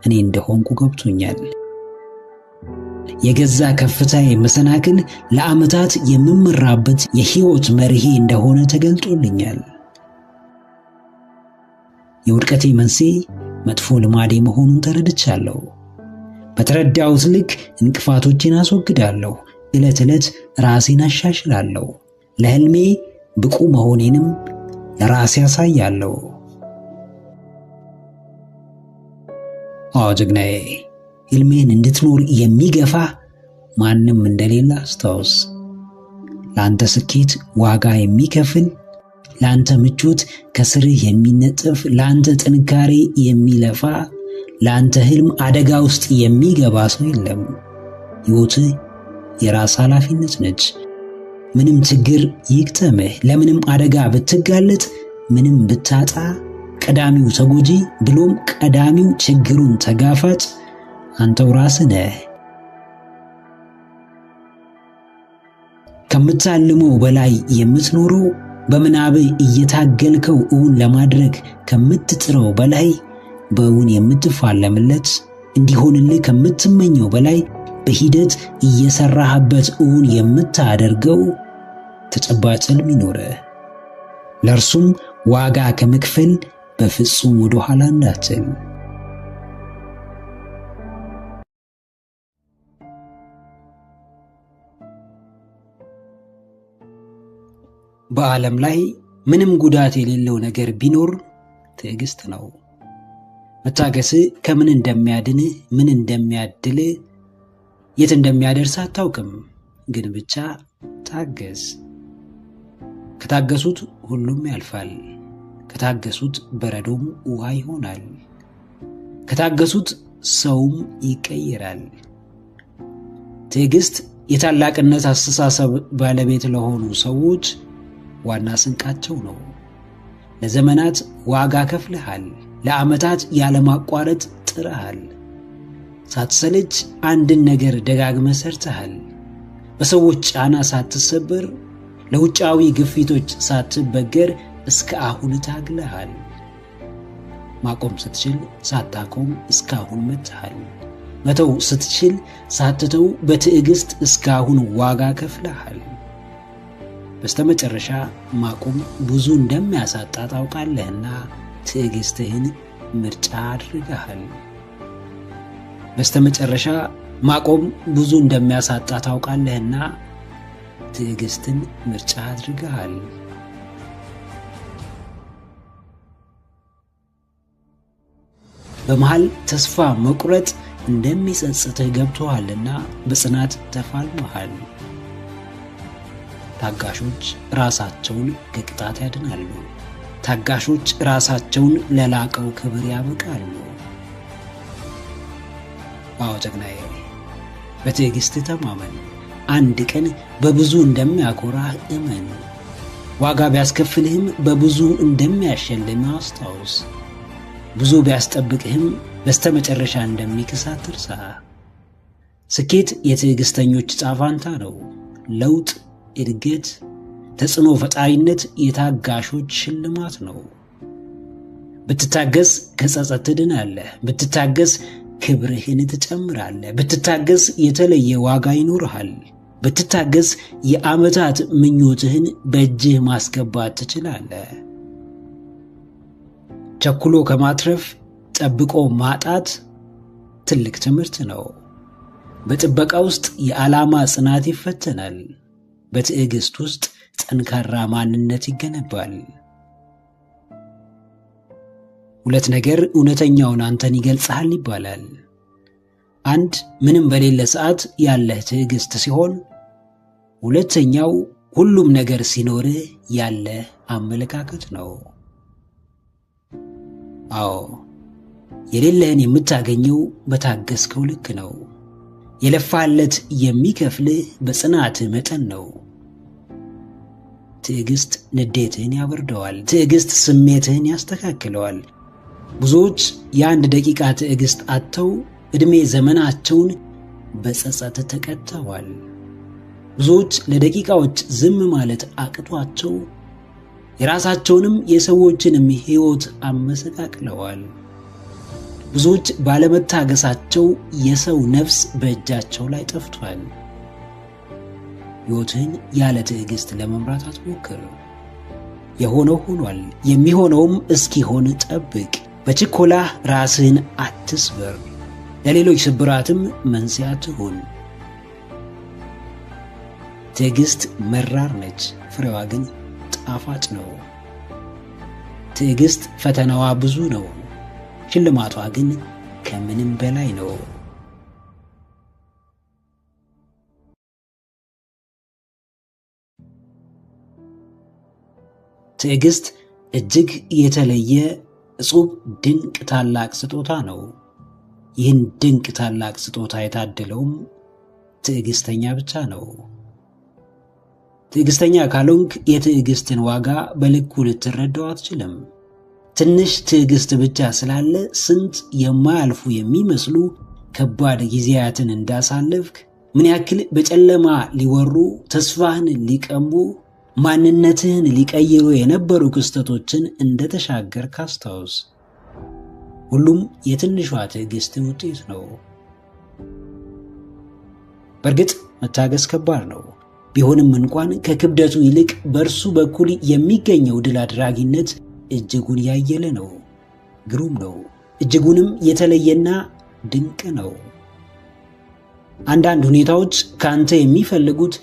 እኔ እንደሆንኩ ገብቶኛል። የገዛ ከፍታዬ መሰናክል ለዓመታት የምመራበት የሕይወት መርሄ እንደሆነ ተገልጦልኛል። የውድቀቴ መንስኤ መጥፎ ልማዴ መሆኑን ተረድቻለሁ። በተረዳሁት ልክ እንቅፋቶችን አስወግዳለሁ። ዕለት ዕለት ራሴን አሻሽላለሁ። ለህልሜ ብቁ መሆኔንም ለራሴ ያሳያለሁ። ጀግናዬ፣ ህልሜን እንድትኖር የሚገፋ ማንም እንደሌለ አስታውስ። ለአንተ ስኬት ዋጋ የሚከፍል፣ ለአንተ ምቾት ከስርህ የሚነጥፍ፣ ለአንተ ጥንካሬ የሚለፋ፣ ለአንተ ህልም አደጋ ውስጥ የሚገባ ሰው የለም። ሕይወትህ የራስ ኃላፊነት ነች። ምንም ችግር ይግጠምህ፣ ለምንም አደጋ ብትጋለጥ፣ ምንም ብታጣ፣ ቀዳሚው ተጎጂ ብሎም ቀዳሚው ችግሩን ተጋፋጭ አንተው ራስህ ነህ። ከምታልመው በላይ የምትኖረው በምናብ እየታገልከው እውን ለማድረግ ከምትጥረው በላይ በእውን የምትፋለምለት እንዲሆንልህ ከምትመኘው በላይ በሂደት እየሰራህበት እውን የምታደርገው ተጨባጭ ህልም ይኖርህ። ለእርሱም ዋጋ ከመክፈል በፍጹም ወደ ኋላ እንዳትል። በዓለም ላይ ምንም ጉዳት የሌለው ነገር ቢኖር ትዕግስት ነው። መታገስ ከምን እንደሚያድንህ ምን እንደሚያድልህ የት እንደሚያደርስ አታውቅም፣ ግን ብቻ ታገስ። ከታገሱት ሁሉም ያልፋል። ከታገሱት በረዶም ውሃ ይሆናል። ከታገሱት ሰውም ይቀየራል። ትዕግስት የታላቅነት አስተሳሰብ ባለቤት ለሆኑ ሰዎች ዋና ስንቃቸው ነው። ለዘመናት ዋጋ ከፍለሃል። ለዓመታት ያለማቋረጥ ጥረሃል። ሳትሰለች አንድን ነገር ደጋግመህ ሰርተሃል። በሰዎች ጫና ሳትሰበር፣ ለውጫዊ ግፊቶች ሳትበገር እስከ አሁን ታግለሃል። ማቆም ስትችል ሳታቆም እስከ አሁን መጥተሃል። መተው ስትችል ሳትተው በትዕግስት እስከ አሁን ዋጋ ከፍለሃል። በስተመጨረሻ ማቆም ብዙ እንደሚያሳጣ ታውቃለህና ትዕግስትህን ምርጫ አድርገሃል። በስተመጨረሻ ማቆም ብዙ እንደሚያሳጣ ታውቃለህና ትዕግስትን ምርጫ አድርገሃል። በመሃል ተስፋ መቁረጥ እንደሚጸጽትህ ገብቶሃልና በጽናት ተፋልመሃል። ታጋሾች ራሳቸውን ከቅጣት ያድናሉ። ታጋሾች ራሳቸውን ለላቀው ክብር ያበቃሉ። አዎ ጀግናዬ፣ በትዕግስት ተማመን። አንድ ቀን በብዙ እንደሚያኮራህ እመን። ዋጋ ቢያስከፍልህም በብዙ እንደሚያሸልምህ አስታውስ። ብዙ ቢያስጠብቅህም በስተመጨረሻ እንደሚክስ አትርሳ። ስኬት የትዕግስተኞች ዕጣ ፈንታ ነው። ለውጥ፣ እድገት፣ ተጽዕኖ ፈጣሪነት የታጋሾች ሽልማት ነው። ብትታገስ ከጸጸት ትድናለህ። ብትታገስ ክብርህን ትጨምራለህ። ብትታገስ የተለየ ዋጋ ይኖርሃል። ብትታገስ የዓመታት ምኞትህን በእጅህ ማስገባት ትችላለህ። ቸኩሎ ከማትረፍ ጠብቆ ማጣት ትልቅ ትምህርት ነው። በጥበቃ ውስጥ የዓላማ ጽናት ይፈተናል። በትዕግስት ውስጥ ጠንካራ ማንነት ይገነባል። ሁለት ነገር እውነተኛውን አንተን ይገልጻል ይባላል። አንድ ምንም በሌለ ሰዓት ያለህ ትዕግስት ሲሆን፣ ሁለተኛው ሁሉም ነገር ሲኖርህ ያለህ አመለካከት ነው። አዎ፣ የሌለህን የምታገኘው በታገስከው ልክ ነው። የለፋለት የሚከፍልህ በጽናትህ መጠን ነው። ትዕግስት ንዴትህን ያበርደዋል። ትዕግስት ስሜትህን ያስተካክለዋል። ብዙዎች የአንድ ደቂቃ ትዕግስት አጥተው ዕድሜ ዘመናቸውን በጸጸት ተቀጥተዋል። ብዙዎች ለደቂቃዎች ዝም ማለት አቅቷቸው የራሳቸውንም የሰዎችንም ሕይወት አመሰቃቅለዋል። ብዙዎች ባለመታገሳቸው የሰው ነፍስ በእጃቸው ላይ ጠፍቷል። ሕይወትህን ያለ ትዕግስት ለመምራት አትሞክር። የሆነው ሆኗል። የሚሆነውም እስኪሆን ጠብቅ። በችኮላህ ራስህን አትስበር። ለሌሎች ስብራትም መንስኤ አትሁን። ትዕግስት መራር ነች፣ ፍሬዋ ግን ጣፋጭ ነው። ትዕግስት ፈተናዋ ብዙ ነው፣ ሽልማቷ ግን ከምንም በላይ ነው። ትዕግስት እጅግ የተለየ እጹብ ድንቅ ታላቅ ስጦታ ነው። ይህን ድንቅ ታላቅ ስጦታ የታደለውም ትዕግስተኛ ብቻ ነው። ትዕግስተኛ ካልሆንክ የትዕግስትን ዋጋ በልኩ ልትረዳው አትችልም። ትንሽ ትዕግስት ብቻ ስላለ ስንት የማያልፉ የሚመስሉ ከባድ ጊዜያትን እንዳሳለፍክ ምን ያክል በጨለማ ሊወሩ ተስፋህን ሊቀሙ ማንነትህን ሊቀይሩ የነበሩ ክስተቶችን እንደተሻገርክ አስታውስ። ሁሉም የትንሿ ትዕግስት ውጤት ነው። በእርግጥ መታገስ ከባድ ነው። ቢሆንም እንኳን ከክብደቱ ይልቅ በእርሱ በኩል የሚገኘው ድል አድራጊነት እጅጉን ያየለ ነው፣ ግሩም ነው፣ እጅጉንም የተለየና ድንቅ ነው። አንዳንድ ሁኔታዎች ካንተ የሚፈልጉት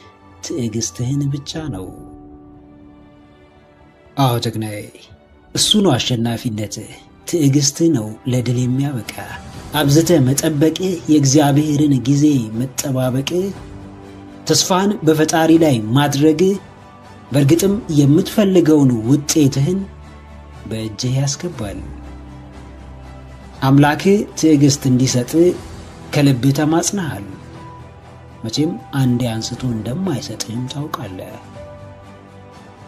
ትዕግስትህን ብቻ ነው። አዎ ጀግናዬ፣ እሱ ነው አሸናፊነትህ። ትዕግስትህ ነው ለድል የሚያበቃ። አብዝተህ መጠበቅህ፣ የእግዚአብሔርን ጊዜ መጠባበቅህ፣ ተስፋን በፈጣሪ ላይ ማድረግህ በእርግጥም የምትፈልገውን ውጤትህን በእጅህ ያስገባል። አምላክህ ትዕግስት እንዲሰጥህ ከልብህ ተማጽነሃል። መቼም አንዴ አንስቶ እንደማይሰጥህም ታውቃለህ።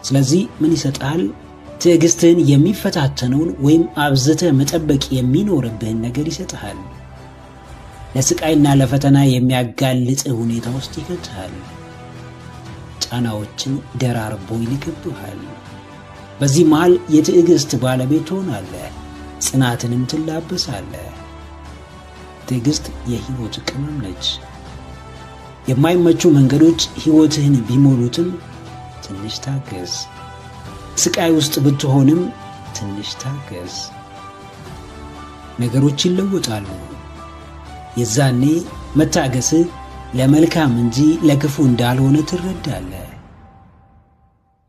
ስለዚህ ምን ይሰጥሃል? ትዕግስትህን የሚፈታተነውን ወይም አብዝተህ መጠበቅ የሚኖርብህን ነገር ይሰጥሃል። ለስቃይና ለፈተና የሚያጋልጥህ ሁኔታ ውስጥ ይከትሃል። ጫናዎችን ደራርቦ ይልክብሃል። በዚህ መሃል የትዕግስት ባለቤት ትሆናለህ፣ ጽናትንም ትላበሳለህ። ትዕግስት የህይወት ቅመም ነች። የማይመቹ መንገዶች ህይወትህን ቢሞሉትም ትንሽ ታገዝ። ስቃይ ውስጥ ብትሆንም ትንሽ ታገዝ። ነገሮች ይለወጣሉ። የዛኔ መታገስህ ለመልካም እንጂ ለክፉ እንዳልሆነ ትረዳለህ።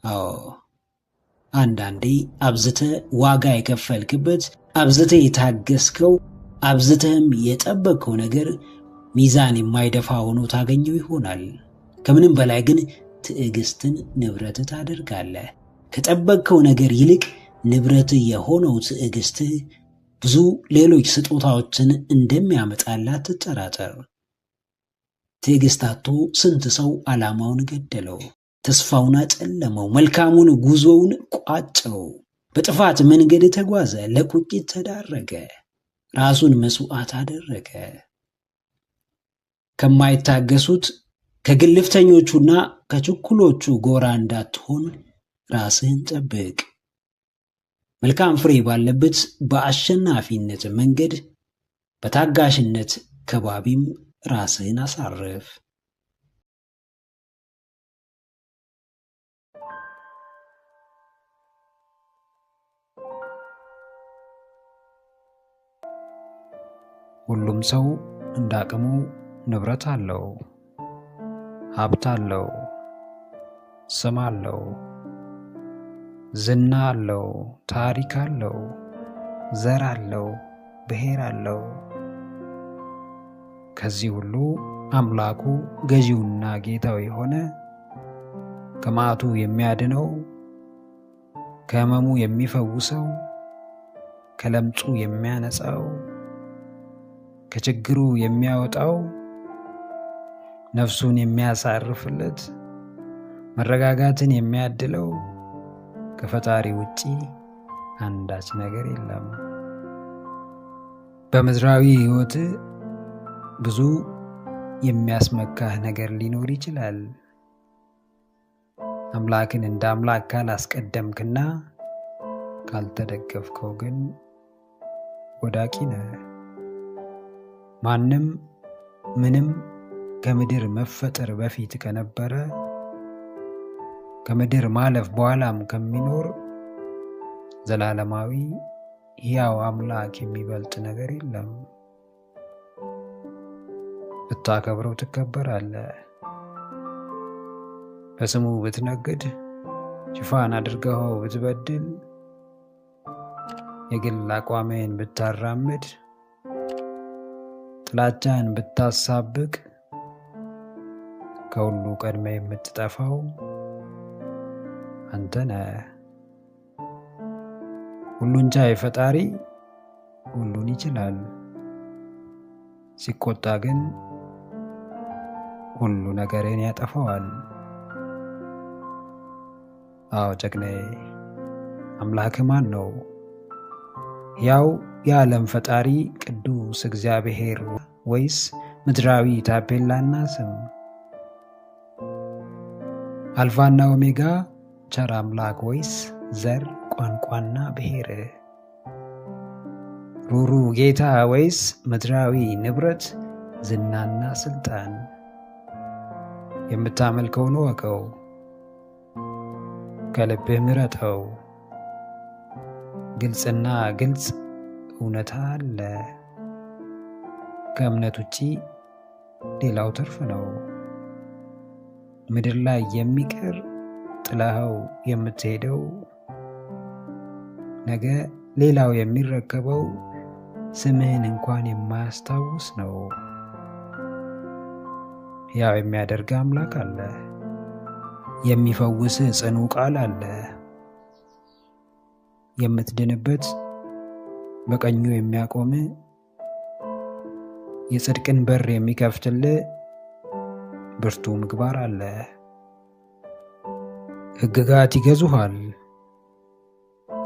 አዎ አንዳንዴ አብዝተህ ዋጋ የከፈልክበት፣ አብዝተህ የታገስከው፣ አብዝተህም የጠበቅከው ነገር ሚዛን የማይደፋ ሆኖ ታገኘው ይሆናል። ከምንም በላይ ግን ትዕግስትን ንብረትህ ታደርጋለህ። ከጠበቅከው ነገር ይልቅ ንብረትህ የሆነው ትዕግስትህ ብዙ ሌሎች ስጦታዎችን እንደሚያመጣላት ትጠራጠር። ትዕግስት አጥቶ ስንት ሰው ዓላማውን ገደለው፣ ተስፋውን አጨለመው፣ መልካሙን ጉዞውን ቋጨው። በጥፋት መንገድ ተጓዘ፣ ለቁጭት ተዳረገ፣ ራሱን መስዋዕት አደረገ። ከማይታገሱት ከግልፍተኞቹና ከችኩሎቹ ጎራ እንዳትሆን ራስህን ጠብቅ። መልካም ፍሬ ባለበት በአሸናፊነት መንገድ በታጋሽነት ከባቢም ራስህን አሳርፍ። ሁሉም ሰው እንዳቅሙ ንብረት አለው፣ ሀብት አለው፣ ስም አለው፣ ዝና አለው፣ ታሪክ አለው፣ ዘር አለው፣ ብሔር አለው። ከዚህ ሁሉ አምላኩ ገዢውና ጌታው የሆነ ከመዓቱ የሚያድነው፣ ከሕመሙ የሚፈውሰው፣ ከለምጹ የሚያነጻው፣ ከችግሩ የሚያወጣው፣ ነፍሱን የሚያሳርፍለት፣ መረጋጋትን የሚያድለው ከፈጣሪ ውጪ አንዳች ነገር የለም። በምድራዊ ሕይወት ብዙ የሚያስመካህ ነገር ሊኖር ይችላል። አምላክን እንደ አምላክ ካላስቀደምክና ካልተደገፍከው ግን ወዳቂ ነህ። ማንም ምንም ከምድር መፈጠር በፊት ከነበረ ከምድር ማለፍ በኋላም ከሚኖር ዘላለማዊ ሕያው አምላክ የሚበልጥ ነገር የለም። ብታከብረው ትከበራለህ። በስሙ ብትነግድ፣ ሽፋን አድርገኸው ብትበድል፣ የግል አቋምህን ብታራምድ፣ ጥላቻን ብታሳብቅ፣ ከሁሉ ቀድመ የምትጠፋው አንተ ነህ። ሁሉን ቻይ ፈጣሪ ሁሉን ይችላል። ሲቆጣ ግን ሁሉ ነገርን ያጠፋዋል። አዎ ጀግናዬ፣ አምላክ ማን ነው? ያው የዓለም ፈጣሪ ቅዱስ እግዚአብሔር ወይስ ምድራዊ ታፔላና ስም አልፋና ኦሜጋ ቸር አምላክ ወይስ ዘር ቋንቋና ብሔር ሩሩ ጌታ ወይስ ምድራዊ ንብረት ዝናና ስልጣን የምታመልከውን ወቀው ከልብህ ምረጠው ግልጽና ግልጽ እውነታ አለ ከእምነት ውጪ ሌላው ትርፍ ነው ምድር ላይ የሚቀር ጥላው የምትሄደው ነገ ሌላው የሚረከበው ስምህን እንኳን የማያስታውስ ነው ያው የሚያደርግ አምላክ አለ የሚፈውስ ጽኑ ቃል አለ የምትድንበት በቀኙ የሚያቆም የጽድቅን በር የሚከፍትልህ ብርቱ ምግባር አለ ሕግጋት ይገዙሃል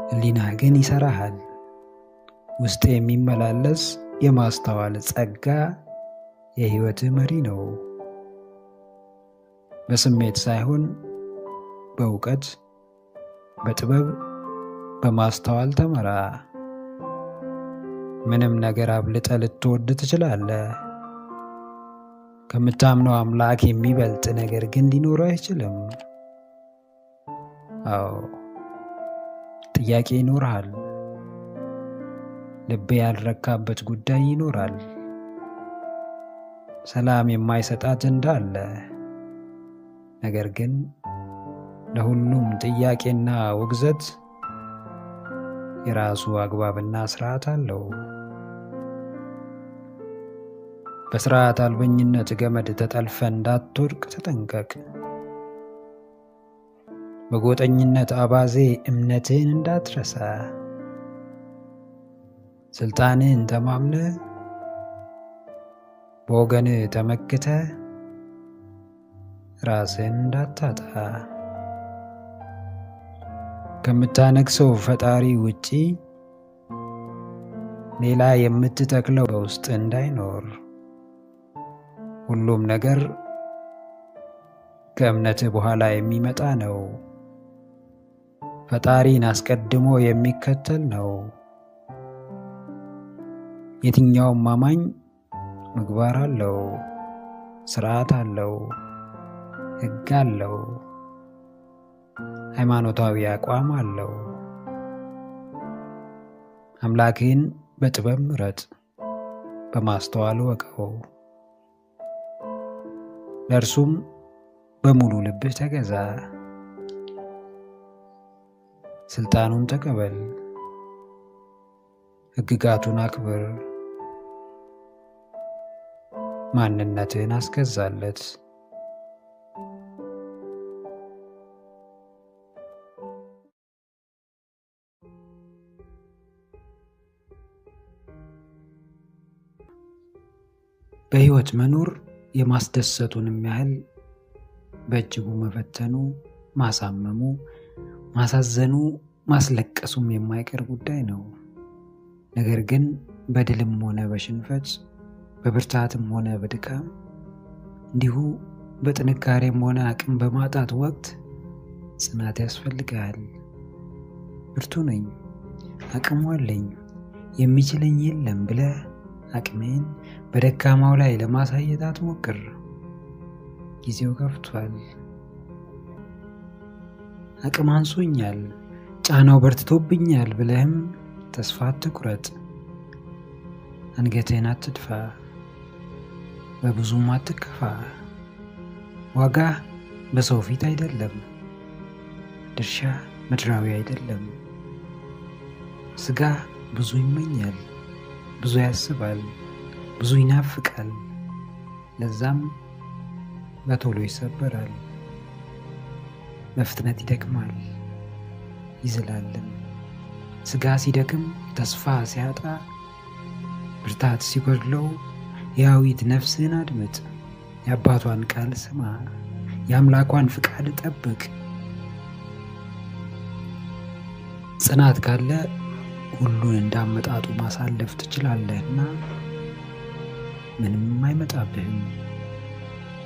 ሕሊና ግን ይሰራሃል ውስጥ የሚመላለስ የማስተዋል ጸጋ የሕይወት መሪ ነው በስሜት ሳይሆን በእውቀት በጥበብ በማስተዋል ተመራ ምንም ነገር አብልጠህ ልትወድ ትችላለህ ከምታምነው አምላክ የሚበልጥ ነገር ግን ሊኖር አይችልም አዎ ጥያቄ ይኖርሃል ልብ ያልረካበት ጉዳይ ይኖራል ሰላም የማይሰጣት እንዳለ ነገር ግን ለሁሉም ጥያቄና ውግዘት የራሱ አግባብና ስርዓት አለው በስርዓት አልበኝነት ገመድ ተጠልፈ እንዳትወድቅ ተጠንቀቅ በጎጠኝነት አባዜ እምነትህን እንዳትረሳ ስልጣንህን ተማምነህ በወገንህ ተመክተህ ራስህን እንዳታጣ ከምታነግሰው ፈጣሪ ውጪ ሌላ የምትተክለው በውስጥ እንዳይኖር ሁሉም ነገር ከእምነት በኋላ የሚመጣ ነው ፈጣሪን አስቀድሞ የሚከተል ነው የትኛውም አማኝ ምግባር አለው ስርዓት አለው ሕግ አለው ሃይማኖታዊ አቋም አለው አምላክህን በጥበብ ምረጥ በማስተዋል ወቀው ለእርሱም በሙሉ ልብህ ተገዛ ስልጣኑን ተቀበል ሕግጋቱን አክብር ማንነትህን አስገዛለት በሕይወት መኖር የማስደሰቱንም ያህል በእጅጉ መፈተኑ ማሳመሙ ማሳዘኑ ማስለቀሱም የማይቀር ጉዳይ ነው ነገር ግን በድልም ሆነ በሽንፈት በብርታትም ሆነ በድካም እንዲሁ በጥንካሬም ሆነ አቅም በማጣት ወቅት ጽናት ያስፈልጋል ብርቱ ነኝ አቅሙ አለኝ የሚችለኝ የለም ብለህ አቅሜን በደካማው ላይ ለማሳየት አትሞክር ጊዜው ገፍቷል አቅም አንሶኛል ጫናው በርትቶብኛል ብለህም ተስፋ አትቁረጥ አንገትህን አትድፋ በብዙም አትከፋ ዋጋ በሰው ፊት አይደለም ድርሻ ምድራዊ አይደለም ስጋ ብዙ ይመኛል ብዙ ያስባል ብዙ ይናፍቃል ለዛም በቶሎ ይሰበራል በፍጥነት ይደክማል ይዝላልም ስጋ ሲደክም ተስፋ ሲያጣ ብርታት ሲጎድለው ያዊት ነፍስህን አድምጥ የአባቷን ቃል ስማ የአምላኳን ፍቃድ ጠብቅ ጽናት ካለ ሁሉን እንዳመጣጡ ማሳለፍ ትችላለህና ምንም አይመጣብህም፣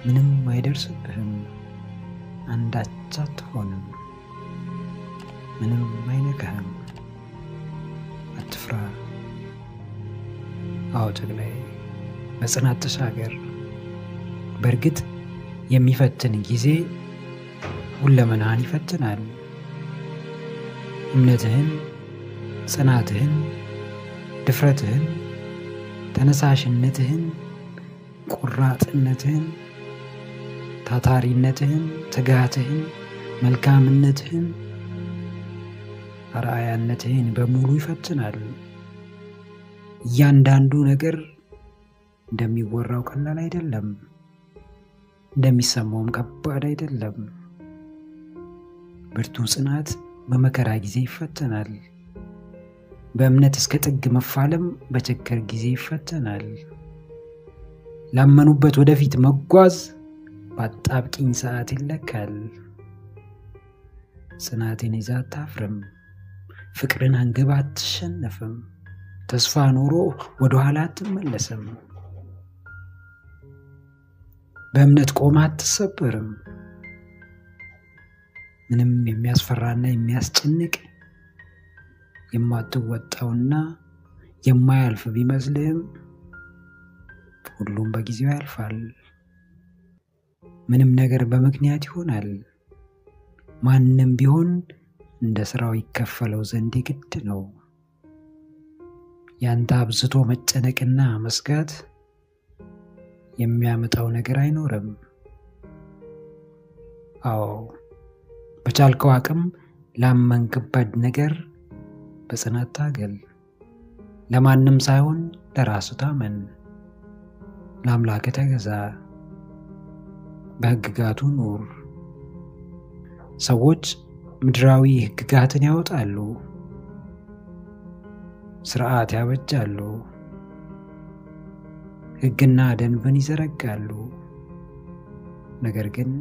ምንም አይደርስብህም፣ አንዳች አትሆንም፣ ምንም አይነካህም። አትፍራ። አዎ ተግላይ በጽናት ተሻገር። በእርግጥ የሚፈትን ጊዜ ሁለመናህን ይፈትናል። እምነትህን፣ ጽናትህን፣ ድፍረትህን፣ ተነሳሽነትህን፣ ቁራጥነትህን፣ ታታሪነትህን፣ ትጋትህን፣ መልካምነትህን፣ አርአያነትህን በሙሉ ይፈትናል። እያንዳንዱ ነገር እንደሚወራው ቀላል አይደለም፣ እንደሚሰማውም ከባድ አይደለም። ብርቱ ጽናት በመከራ ጊዜ ይፈተናል። በእምነት እስከ ጥግ መፋለም በችግር ጊዜ ይፈተናል። ላመኑበት ወደፊት መጓዝ በአጣብቂኝ ሰዓት ይለካል። ጽናትን ይዘህ አታፍርም፣ ፍቅርን አንግበህ አትሸነፍም፣ ተስፋ ኖሮ ወደ ኋላ አትመለስም። በእምነት ቆመህ አትሰበርም። ምንም የሚያስፈራና የሚያስጨንቅ የማትወጣውና የማያልፍ ቢመስልህም ሁሉም በጊዜው ያልፋል። ምንም ነገር በምክንያት ይሆናል። ማንም ቢሆን እንደ ስራው ይከፈለው ዘንድ ግድ ነው። ያንተ አብዝቶ መጨነቅና መስጋት የሚያመጣው ነገር አይኖርም። አዎ በቻልከው አቅም ላመንክበት ነገር በጽናት ታገል። ለማንም ሳይሆን ለራስህ ታመን። ለአምላክ ተገዛ፣ በሕግጋቱ ኑር። ሰዎች ምድራዊ ሕግጋትን ያወጣሉ፣ ስርዓት ያበጃሉ፣ ሕግና ደንብን ይዘረጋሉ። ነገር ግን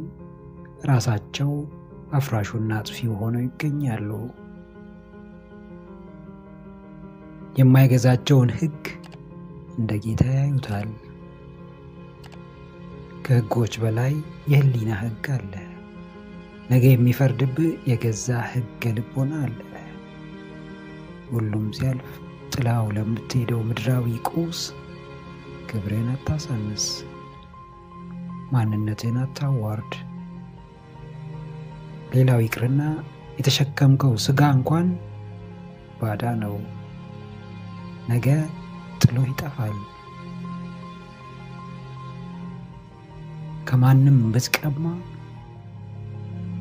ራሳቸው አፍራሹና አጥፊው ሆነው ይገኛሉ። የማይገዛቸውን ሕግ እንደ ጌታ ያዩታል። ከሕጎች በላይ የህሊና ሕግ አለ። ነገ የሚፈርድብህ የገዛ ሕገ ልቦና አለ። ሁሉም ሲያልፍ ጥላው ለምትሄደው ምድራዊ ቁስ ክብርህን አታሳንስ፣ ማንነትህን አታዋርድ። ሌላው ይቅርና የተሸከምከው ሥጋ እንኳን ባዳ ነው፣ ነገ ጥሎ ይጠፋል። ከማንም ብትቀማ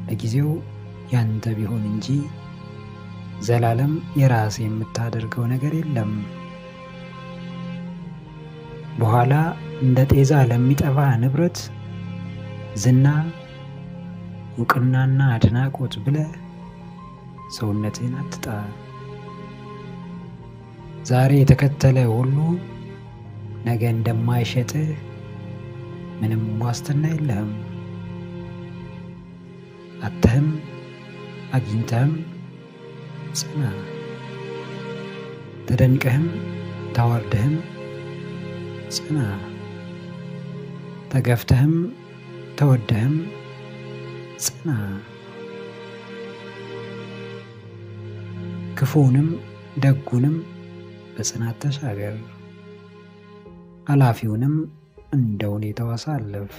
ለጊዜው ያንተ ቢሆን እንጂ ዘላለም የራስ የምታደርገው ነገር የለም። በኋላ እንደ ጤዛ ለሚጠፋ ንብረት፣ ዝና፣ ዕውቅናና አድናቆት ብለህ ሰውነትህን አትጣ። ዛሬ የተከተለ ሁሉ ነገ እንደማይሸጥህ ምንም ዋስትና የለህም። አጥተህም አግኝተህም ጽና። ተደንቀህም ተዋርደህም ጽና። ተገፍተህም ተወደህም ጽና። ክፉንም ደጉንም በጽናት ተሻገር። ኃላፊውንም እንደ ሁኔታው አሳልፍ።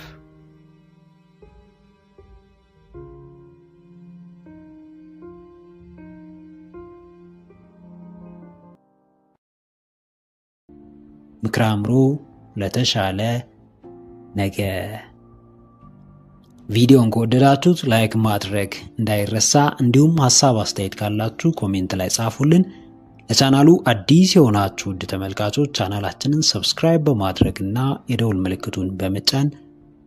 ምክረ አእምሮ ለተሻለ ነገ። ቪዲዮን ከወደዳችሁት ላይክ ማድረግ እንዳይረሳ፣ እንዲሁም ሐሳብ አስተያየት ካላችሁ ኮሜንት ላይ ጻፉልን። ለቻናሉ አዲስ የሆናችሁ ውድ ተመልካቾች ቻናላችንን ሰብስክራይብ በማድረግና የደውል ምልክቱን በመጫን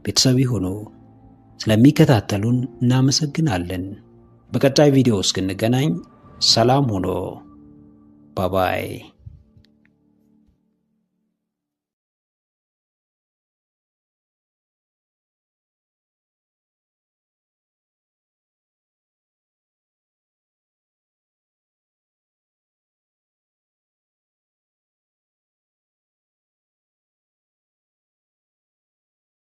ቤተሰብ ይሁኑ። ስለሚከታተሉን እናመሰግናለን። በቀጣይ ቪዲዮ እስክንገናኝ ሰላም ሁኑ። ባባይ